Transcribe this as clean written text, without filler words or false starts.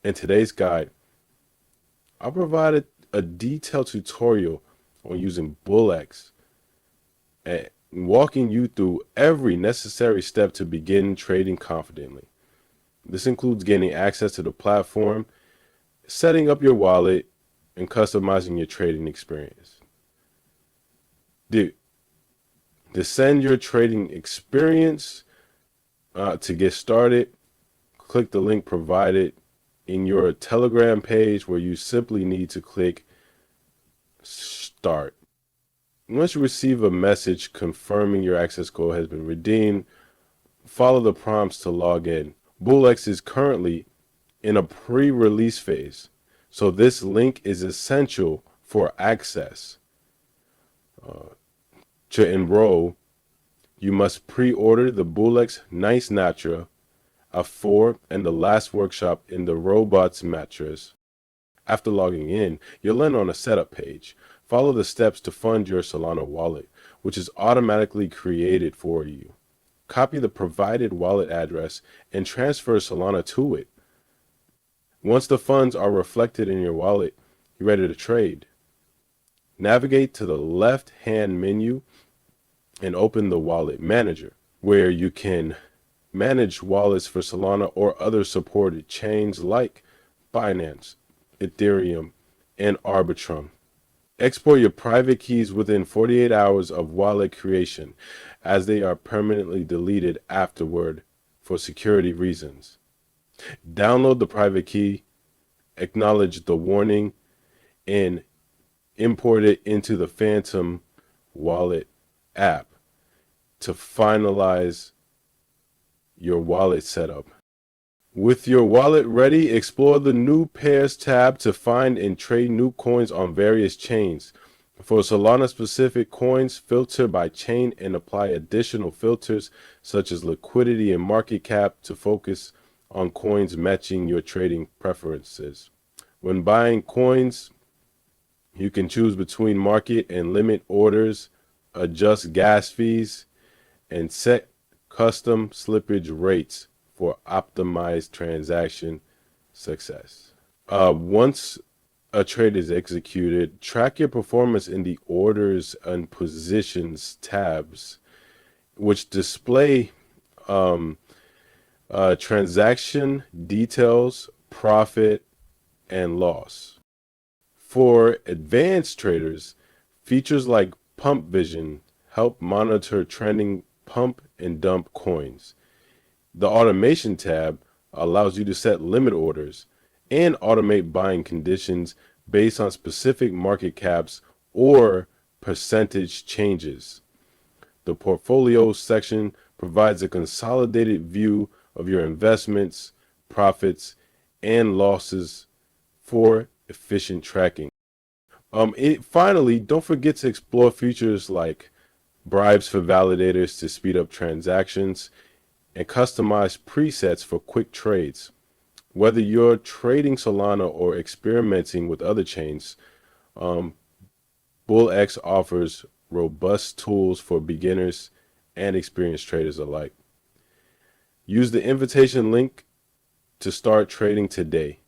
In today's guide, I'll provide a detailed tutorial on using BullX and walking you through every necessary step to begin trading confidently. This includes gaining access to the platform, setting up your wallet, and customizing your trading experience. To send your trading experience to get started, click the link provided in your Telegram page where you simply need to click Start. Once you receive a message confirming your access code has been redeemed, follow the prompts to log in. BullX is currently in a pre-release phase, so this link is essential for access. To enroll, you must pre-order the BullX Nice Natra, a 4 and the last workshop in the robots mattress. After logging in, you'll land on a setup page. Follow the steps to fund your Solana wallet, which is automatically created for you. Copy the provided wallet address and transfer Solana to it. Once the funds are reflected in your wallet, you're ready to trade. Navigate to the left-hand menu and open the Wallet Manager, where you can manage wallets for Solana or other supported chains like Binance, Ethereum, and Arbitrum. Export your private keys within 48 hours of wallet creation, as they are permanently deleted afterward for security reasons. Download the private key, acknowledge the warning, and import it into the Phantom Wallet app to finalize your wallet setup. With your wallet ready, explore the New Pairs tab to find and trade new coins on various chains. For Solana-specific coins, filter by chain and apply additional filters such as liquidity and market cap to focus on coins matching your trading preferences. When buying coins, you can choose between market and limit orders, adjust gas fees, and set custom slippage rates for optimized transaction success. Once a trade is executed, track your performance in the orders and positions tabs, which display transaction details, profit, and loss. For advanced traders, features like Pump Vision help monitor trending pump and dump coins. The Automation tab allows you to set limit orders and automate buying conditions based on specific market caps or percentage changes. The Portfolio section provides a consolidated view of your investments, profits, and losses for efficient tracking. Finally, don't forget to explore features like bribes for validators to speed up transactions and customize presets for quick trades. Whether you're trading Solana or experimenting with other chains, BullX offers robust tools for beginners and experienced traders alike. Use the invitation link to start trading today.